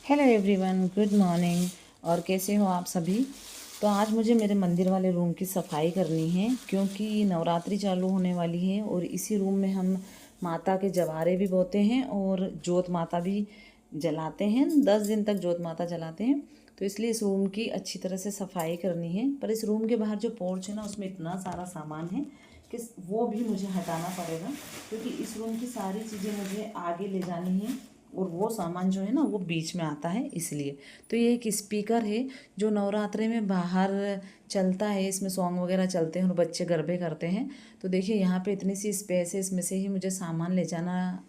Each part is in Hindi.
Hello everyone, good morning. और कैसे हो आप सभी। तो आज मुझे मेरे मंदिर वाले रूम की सफाई करनी है क्योंकि नवरात्रि चालू होने वाली है और इसी रूम में हम माता के जवारे भी बोते हैं और जोत माता भी जलाते हैं। 10 दिन तक जोत माता जलाते हैं। तो इसलिए इस रूम की अच्छी तरह से सफाई करनी है। पर इस रूम के बाहर जो पोर्च है ना, उसमें इतना सारा सामान है कि वो भी मुझे हटाना पड़ेगा क्योंकि इस रूम की सारी चीज़ें मुझे आगे ले जानी है और वो सामान जो है ना वो बीच में आता है इसलिए। तो ये एक स्पीकर है जो नवरात्रे में बाहर चलता है। इसमें सॉन्ग वगैरह चलते हैं और बच्चे गरबे करते हैं। तो देखिए यहाँ पे इतनी सी स्पेस है, इसमें से ही मुझे सामान ले जाना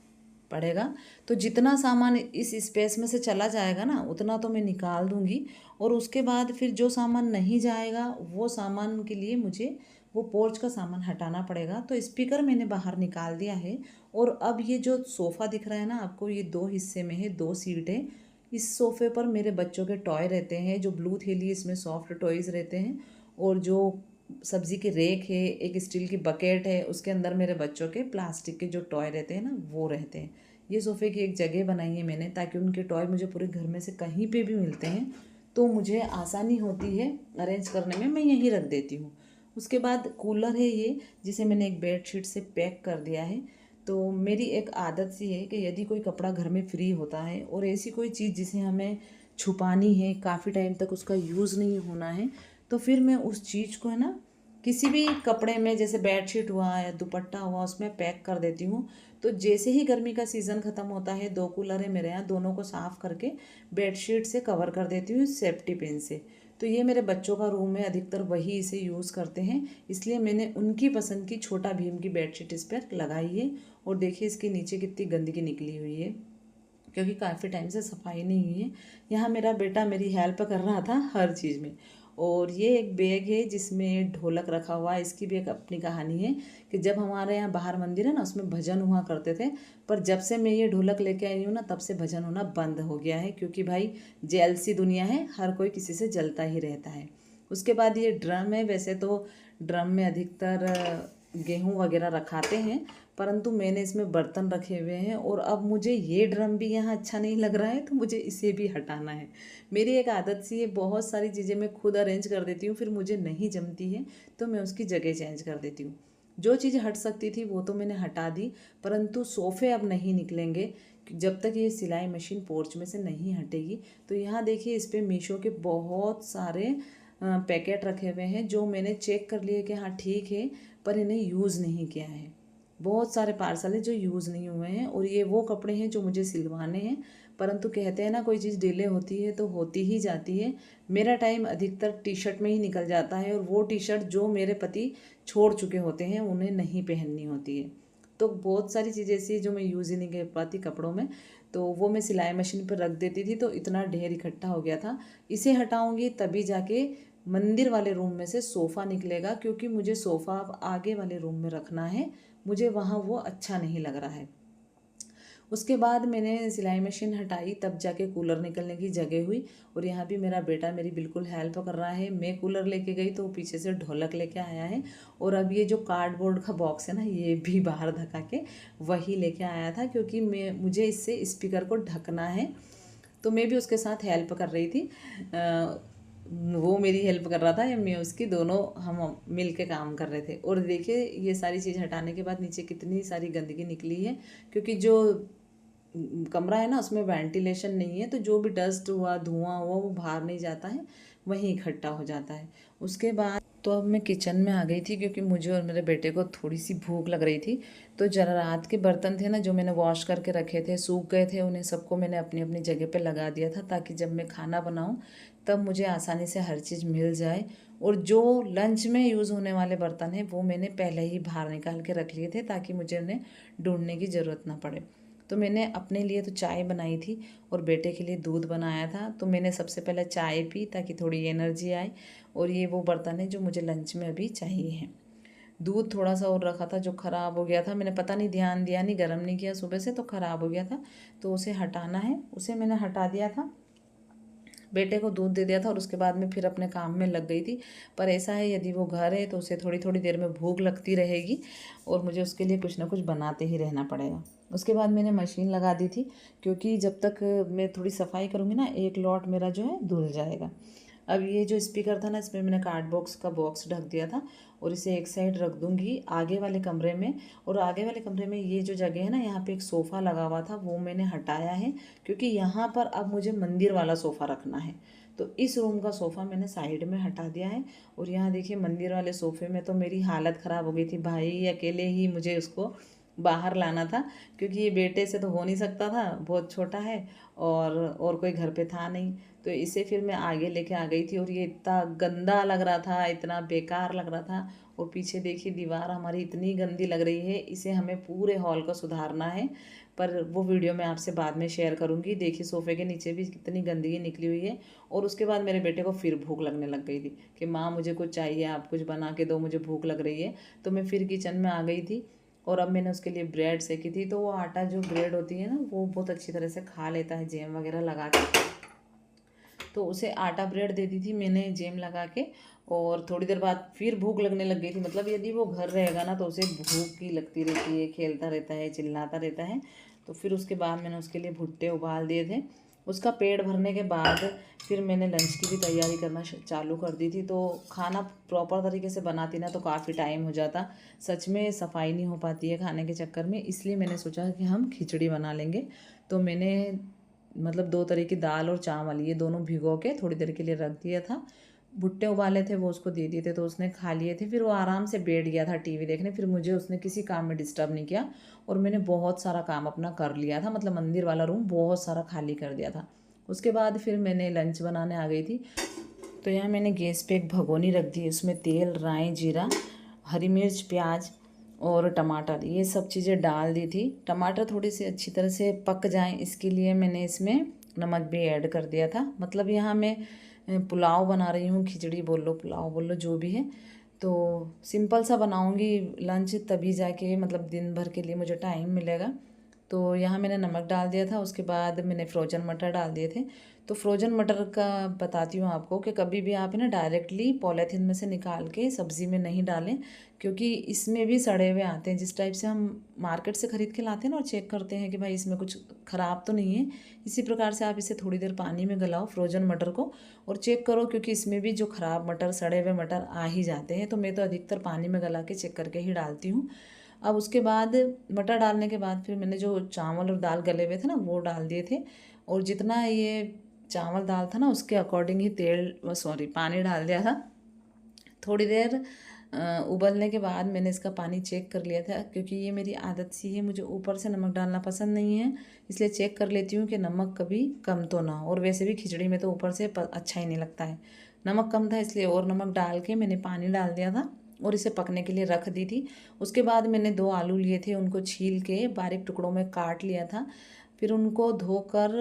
पड़ेगा। तो जितना सामान इस स्पेस में से चला जाएगा ना उतना तो मैं निकाल दूंगी और उसके बाद फिर जो सामान नहीं जाएगा वो सामान के लिए मुझे वो पोर्च का सामान हटाना पड़ेगा। तो स्पीकर मैंने बाहर निकाल दिया है। और अब ये जो सोफ़ा दिख रहा है ना आपको, ये 2 हिस्से में है, 2 सीट है। इस सोफ़े पर मेरे बच्चों के टॉय रहते हैं जो ब्लू थैली, इसमें सॉफ्ट टॉयज़ रहते हैं। और जो सब्ज़ी की रेक है, एक स्टील की बकेट है, उसके अंदर मेरे बच्चों के प्लास्टिक के जो टॉय रहते हैं ना वो रहते हैं। ये सोफ़े की एक जगह बनाई है मैंने ताकि उनके टॉय मुझे पूरे घर में से कहीं पे भी मिलते हैं तो मुझे आसानी होती है अरेंज करने में, मैं यहीं रख देती हूँ। उसके बाद कूलर है ये, जिसे मैंने एक बेडशीट से पैक कर दिया है। तो मेरी एक आदत सी है कि यदि कोई कपड़ा घर में फ्री होता है और ऐसी कोई चीज़ जिसे हमें छुपानी है, काफ़ी टाइम तक उसका यूज़ नहीं होना है, तो फिर मैं उस चीज़ को है ना किसी भी कपड़े में, जैसे बेडशीट हुआ या दुपट्टा हुआ, उसमें पैक कर देती हूँ। तो जैसे ही गर्मी का सीज़न ख़त्म होता है, 2 कूलर है मेरे यहाँ, दोनों को साफ़ करके बेडशीट से कवर कर देती हूँ सेफ्टी पिन से। तो ये मेरे बच्चों का रूम है, अधिकतर वही इसे यूज़ करते हैं, इसलिए मैंने उनकी पसंद की छोटा भीम की बेडशीट इस पर लगाई है। और देखिए इसके नीचे कितनी गंदगी निकली हुई है क्योंकि काफ़ी टाइम से सफाई नहीं हुई है। यहाँ मेरा बेटा मेरी हेल्प कर रहा था हर चीज़ में। और ये एक बैग है जिसमें ढोलक रखा हुआ है। इसकी भी एक अपनी कहानी है कि जब हमारे यहाँ बाहर मंदिर है ना, उसमें भजन हुआ करते थे। पर जब से मैं ये ढोलक लेके आई हूँ ना, तब से भजन होना बंद हो गया है क्योंकि भाई जेलसी दुनिया है, हर कोई किसी से जलता ही रहता है। उसके बाद ये ड्रम है। वैसे तो ड्रम में अधिकतर गेहूँ वगैरह रखाते हैं, परंतु मैंने इसमें बर्तन रखे हुए हैं और अब मुझे ये ड्रम भी यहाँ अच्छा नहीं लग रहा है तो मुझे इसे भी हटाना है। मेरी एक आदत सी है, बहुत सारी चीज़ें मैं खुद अरेंज कर देती हूँ, फिर मुझे नहीं जमती है तो मैं उसकी जगह चेंज कर देती हूँ। जो चीज़ हट सकती थी वो तो मैंने हटा दी, परंतु सोफ़े अब नहीं निकलेंगे जब तक ये सिलाई मशीन पोर्च में से नहीं हटेगी। तो यहाँ देखिए इस पर मीशो के बहुत सारे पैकेट रखे हुए हैं जो मैंने चेक कर लिए कि हाँ ठीक है, पर इन्हें यूज़ नहीं किया है। बहुत सारे पार्सल है जो यूज़ नहीं हुए हैं और ये वो कपड़े हैं जो मुझे सिलवाने हैं। परंतु कहते हैं ना, कोई चीज़ डिले होती है तो होती ही जाती है। मेरा टाइम अधिकतर टी शर्ट में ही निकल जाता है और वो टी शर्ट जो मेरे पति छोड़ चुके होते हैं उन्हें नहीं पहननी होती है। तो बहुत सारी चीज़ें ऐसी है जो मैं यूज़ ही नहीं कर पाती कपड़ों में, तो वो मैं सिलाई मशीन पर रख देती थी तो इतना ढेर इकट्ठा हो गया था। इसे हटाऊंगी तभी जाके मंदिर वाले रूम में से सोफ़ा निकलेगा क्योंकि मुझे सोफ़ा अब आगे वाले रूम में रखना है, मुझे वहाँ वो अच्छा नहीं लग रहा है। उसके बाद मैंने सिलाई मशीन हटाई तब जाके कूलर निकलने की जगह हुई। और यहाँ भी मेरा बेटा मेरी बिल्कुल हेल्प कर रहा है। मैं कूलर लेके गई तो वो पीछे से ढोलक लेके आया है। और अब ये जो कार्डबोर्ड का बॉक्स है ना, ये भी बाहर धका के वही लेके आया था क्योंकि मुझे इससे स्पीकर को ढकना है। तो मैं भी उसके साथ हेल्प कर रही थी। वो मेरी हेल्प कर रहा था या मैं उसकी, दोनों हम मिल के काम कर रहे थे। और देखिए ये सारी चीज़ हटाने के बाद नीचे कितनी सारी गंदगी निकली है क्योंकि जो कमरा है ना उसमें वेंटिलेशन नहीं है, तो जो भी डस्ट हुआ, धुआं हुआ, वो बाहर नहीं जाता है, वहीं इकट्ठा हो जाता है। उसके बाद तो अब मैं किचन में आ गई थी क्योंकि मुझे और मेरे बेटे को थोड़ी सी भूख लग रही थी। तो जरा रात के बर्तन थे ना जो मैंने वॉश करके रखे थे, सूख गए थे, उन्हें सबको मैंने अपनी अपनी जगह पे लगा दिया था ताकि जब मैं खाना बनाऊं तब मुझे आसानी से हर चीज़ मिल जाए। और जो लंच में यूज़ होने वाले बर्तन हैं वो मैंने पहले ही बाहर निकाल के रख लिए थे ताकि मुझे उन्हें ढूंढने की ज़रूरत ना पड़े। तो मैंने अपने लिए तो चाय बनाई थी और बेटे के लिए दूध बनाया था। तो मैंने सबसे पहले चाय पी ताकि थोड़ी एनर्जी आए। और ये वो बर्तन है जो मुझे लंच में अभी चाहिए हैं। दूध थोड़ा सा और रखा था जो ख़राब हो गया था, मैंने पता नहीं ध्यान दिया नहीं, गर्म नहीं किया सुबह से, तो ख़राब हो गया था। तो उसे हटाना है, उसे मैंने हटा दिया था। बेटे को दूध दे दिया था और उसके बाद में फिर अपने काम में लग गई थी। पर ऐसा है, यदि वो घर है तो उसे थोड़ी थोड़ी देर में भूख लगती रहेगी और मुझे उसके लिए कुछ ना कुछ बनाते ही रहना पड़ेगा। उसके बाद मैंने मशीन लगा दी थी, क्योंकि जब तक मैं थोड़ी सफाई करूँगी ना, एक लॉट मेरा जो है धुल जाएगा। अब ये जो स्पीकर था ना, इसमें मैंने कार्ड बॉक्स का बॉक्स ढक दिया था और इसे एक साइड रख दूंगी आगे वाले कमरे में। और आगे वाले कमरे में ये जो जगह है ना, यहाँ पे एक सोफ़ा लगा हुआ था, वो मैंने हटाया है, क्योंकि यहाँ पर अब मुझे मंदिर वाला सोफ़ा रखना है। तो इस रूम का सोफ़ा मैंने साइड में हटा दिया है। और यहाँ देखिए, मंदिर वाले सोफ़े में तो मेरी हालत ख़राब हो गई थी भाई, अकेले ही मुझे उसको बाहर लाना था, क्योंकि ये बेटे से तो हो नहीं सकता था, बहुत छोटा है और कोई घर पे था नहीं। तो इसे फिर मैं आगे लेके आ गई थी और ये इतना गंदा लग रहा था, इतना बेकार लग रहा था। और पीछे देखिए, दीवार हमारी इतनी गंदी लग रही है, इसे हमें पूरे हॉल को सुधारना है। पर वो वीडियो मैं आपसे बाद में शेयर करूँगी। देखिए, सोफ़े के नीचे भी कितनी गंदगी निकली हुई है। और उसके बाद मेरे बेटे को फिर भूख लगने लग गई थी कि माँ मुझे कुछ चाहिए, आप कुछ बना के दो, मुझे भूख लग रही है। तो मैं फिर किचन में आ गई थी और अब मैंने उसके लिए ब्रेड सेकी थी। तो वो आटा जो ब्रेड होती है ना, वो बहुत अच्छी तरह से खा लेता है जैम वगैरह लगा के। तो उसे आटा ब्रेड दे दी थी मैंने जैम लगा के। और थोड़ी देर बाद फिर भूख लगने लग गई थी। मतलब यदि वो घर रहेगा ना तो उसे भूख ही लगती रहती है, खेलता रहता है, चिल्लाता रहता है। तो फिर उसके बाद मैंने उसके लिए भुट्टे उबाल दिए थे। उसका पेट भरने के बाद फिर मैंने लंच की भी तैयारी करना चालू कर दी थी। तो खाना प्रॉपर तरीके से बनाती ना तो काफ़ी टाइम हो जाता। सच में सफाई नहीं हो पाती है खाने के चक्कर में, इसलिए मैंने सोचा कि हम खिचड़ी बना लेंगे। तो मैंने मतलब 2 तरह की दाल और चावल, ये दोनों भिगो के थोड़ी देर के लिए रख दिया था। भुट्टे उबाले थे, वो उसको दे दिए थे, तो उसने खा लिए थे। फिर वो आराम से बैठ गया था टीवी देखने। फिर मुझे उसने किसी काम में डिस्टर्ब नहीं किया और मैंने बहुत सारा काम अपना कर लिया था। मतलब मंदिर वाला रूम बहुत सारा खाली कर दिया था। उसके बाद फिर मैंने लंच बनाने आ गई थी। तो यहाँ मैंने गैस पे एक भगोनी रख दी, उसमें तेल, राई, जीरा, हरी मिर्च, प्याज और टमाटर, ये सब चीज़ें डाल दी थी। टमाटर थोड़ी सी अच्छी तरह से पक जाएं, इसके लिए मैंने इसमें नमक भी ऐड कर दिया था। मतलब यहाँ मैं पुलाव बना रही हूँ, खिचड़ी बोल लो, पुलाव बोल लो, जो भी है। तो सिंपल सा बनाऊँगी लंच, तभी जाके मतलब दिन भर के लिए मुझे टाइम मिलेगा। तो यहाँ मैंने नमक डाल दिया था। उसके बाद मैंने फ्रोजन मटर डाल दिए थे। तो फ्रोजन मटर का बताती हूँ आपको कि कभी भी आप ना डायरेक्टली पॉलीथीन में से निकाल के सब्ज़ी में नहीं डालें, क्योंकि इसमें भी सड़े हुए आते हैं। जिस टाइप से हम मार्केट से ख़रीद के लाते हैं ना और चेक करते हैं कि भाई इसमें कुछ ख़राब तो नहीं है, इसी प्रकार से आप इसे थोड़ी देर पानी में गलाओ फ्रोजन मटर को और चेक करो, क्योंकि इसमें भी जो ख़राब मटर, सड़े हुए मटर आ ही जाते हैं। तो मैं तो अधिकतर पानी में गला के चेक करके ही डालती हूँ। अब उसके बाद मटर डालने के बाद फिर मैंने जो चावल और दाल गले हुए थे ना, वो डाल दिए थे। और जितना ये चावल दाल था ना, उसके अकॉर्डिंग ही पानी डाल दिया था। थोड़ी देर उबलने के बाद मैंने इसका पानी चेक कर लिया था, क्योंकि ये मेरी आदत सी है, मुझे ऊपर से नमक डालना पसंद नहीं है। इसलिए चेक कर लेती हूँ कि नमक कभी कम तो ना हो। और वैसे भी खिचड़ी में तो ऊपर से अच्छा ही नहीं लगता है। नमक कम था, इसलिए और नमक डाल के मैंने पानी डाल दिया था और इसे पकने के लिए रख दी थी। उसके बाद मैंने 2 आलू लिए थे, उनको छील के बारीक टुकड़ों में काट लिया था। फिर उनको धोकर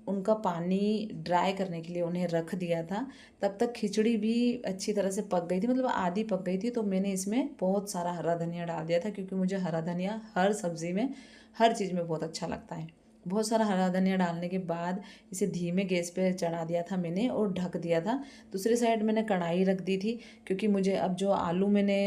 उनका पानी ड्राई करने के लिए उन्हें रख दिया था। तब तक खिचड़ी भी अच्छी तरह से पक गई थी, मतलब आधी पक गई थी। तो मैंने इसमें बहुत सारा हरा धनिया डाल दिया था, क्योंकि मुझे हरा धनिया हर सब्ज़ी में, हर चीज़ में बहुत अच्छा लगता है। बहुत सारा हरा धनिया डालने के बाद इसे धीमे गैस पे चढ़ा दिया था मैंने और ढक दिया था। दूसरी साइड मैंने कढ़ाई रख दी थी, क्योंकि मुझे अब जो आलू मैंने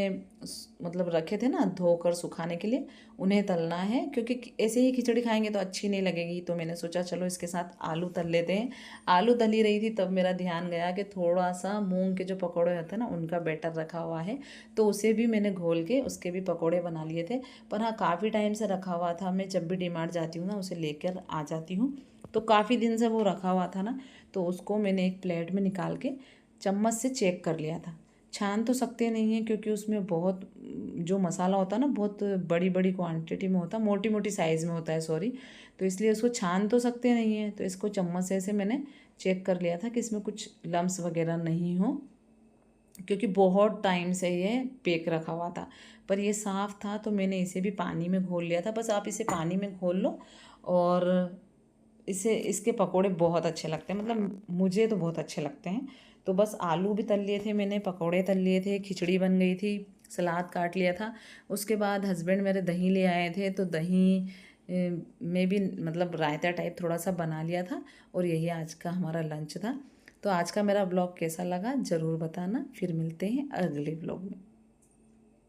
मतलब रखे थे ना धोकर सुखाने के लिए, उन्हें तलना है। क्योंकि ऐसे ही खिचड़ी खाएंगे तो अच्छी नहीं लगेगी, तो मैंने सोचा चलो इसके साथ आलू तल लेते हैं। आलू तली रही थी तब मेरा ध्यान गया कि थोड़ा सा मूंग के जो पकौड़े होते हैं ना, उनका बैटर रखा हुआ है, तो उसे भी मैंने घोल के उसके भी पकौड़े बना लिए थे। पर हाँ, काफ़ी टाइम से रखा हुआ था, मैं जब भी डीमार्ट जाती हूँ ना उसे लेकर आ जाती हूँ। तो काफ़ी दिन से वो रखा हुआ था ना, तो उसको मैंने एक प्लेट में निकाल के चम्मच से चेक कर लिया था। छान तो सकते नहीं हैं, क्योंकि उसमें बहुत जो मसाला होता है ना, बहुत बड़ी बड़ी क्वांटिटी में होता है, मोटी मोटी साइज़ में होता है, सॉरी। तो इसलिए उसको छान तो सकते नहीं हैं। तो इसको चम्मच से ऐसे मैंने चेक कर लिया था कि इसमें कुछ लम्स वगैरह नहीं हो, क्योंकि बहुत टाइम से ये पेक रखा हुआ था। पर ये साफ़ था, तो मैंने इसे भी पानी में घोल लिया था। बस आप इसे पानी में घोल लो और इसे, इसके पकोड़े बहुत अच्छे लगते हैं, मतलब मुझे तो बहुत अच्छे लगते हैं। तो बस आलू भी तल लिए थे मैंने, पकोड़े तल लिए थे, खिचड़ी बन गई थी, सलाद काट लिया था। उसके बाद हस्बैंड मेरे दही ले आए थे, तो दही में भी मतलब रायता टाइप थोड़ा सा बना लिया था। और यही आज का हमारा लंच था। तो आज का मेरा ब्लॉग कैसा लगा ज़रूर बताना। फिर मिलते हैं अगले ब्लॉग में।